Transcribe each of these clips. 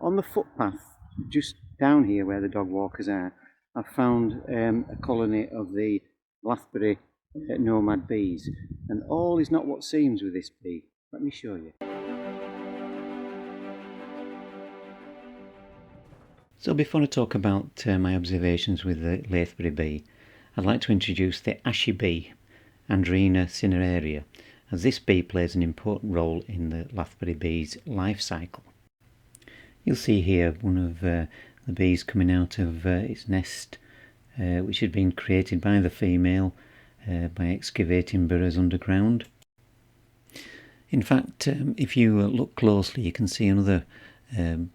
on the footpath just down here where the dog walkers are, I've found a colony of the Lathbury nomad bees, and all is not what seems with this bee. Let me show you. So before I talk about my observations with the Lathbury bee, I'd like to introduce the ashy bee, Andrena cineraria, as this bee plays an important role in the Lathbury bee's life cycle. You'll see here one of the bees coming out of its nest, which had been created by the female by excavating burrows underground. In fact, if you look closely, you can see another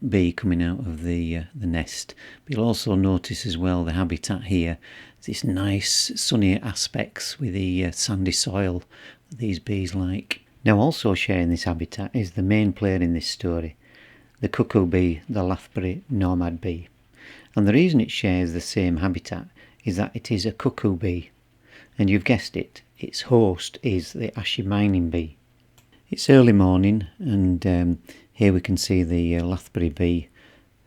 bee coming out of the nest. But you'll also notice as well the habitat here. This nice sunny aspects with the sandy soil that these bees like. Now also sharing this habitat is the main player in this story, the cuckoo bee, the Lathbury nomad bee. And the reason it shares the same habitat is that it is a cuckoo bee. And you've guessed it, its host is the ashy mining bee. It's early morning, and here we can see the Lathbury bee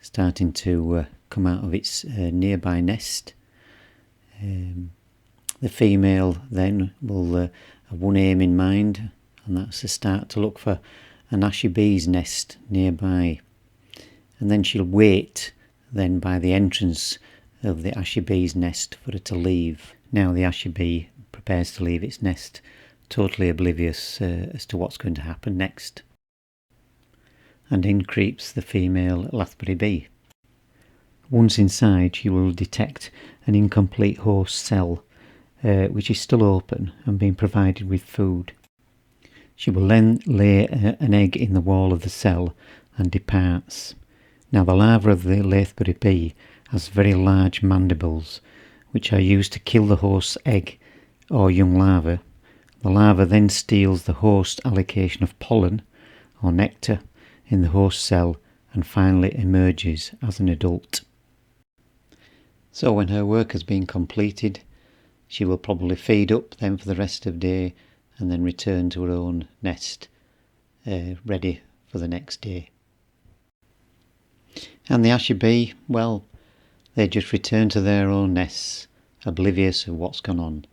starting to come out of its nearby nest. The female then will have one aim in mind, and that's to start to look for an ashy bee's nest nearby. And then she'll wait then by the entrance of the ashy bee's nest for it to leave. Now the ashy bee prepares to leave its nest, totally oblivious as to what's going to happen next. And in creeps the female Lathbury bee. Once inside, she will detect an incomplete host cell, which is still open and being provided with food. She will then lay an egg in the wall of the cell and departs. Now the larva of the Lathbury bee has very large mandibles, which are used to kill the host's egg or young larva. The larva then steals the host allocation of pollen or nectar in the host cell and finally emerges as an adult. So when her work has been completed, she will probably feed up then for the rest of the day and then return to her own nest, ready for the next day. And the ashy bee, well, they just return to their own nests, oblivious of what's gone on.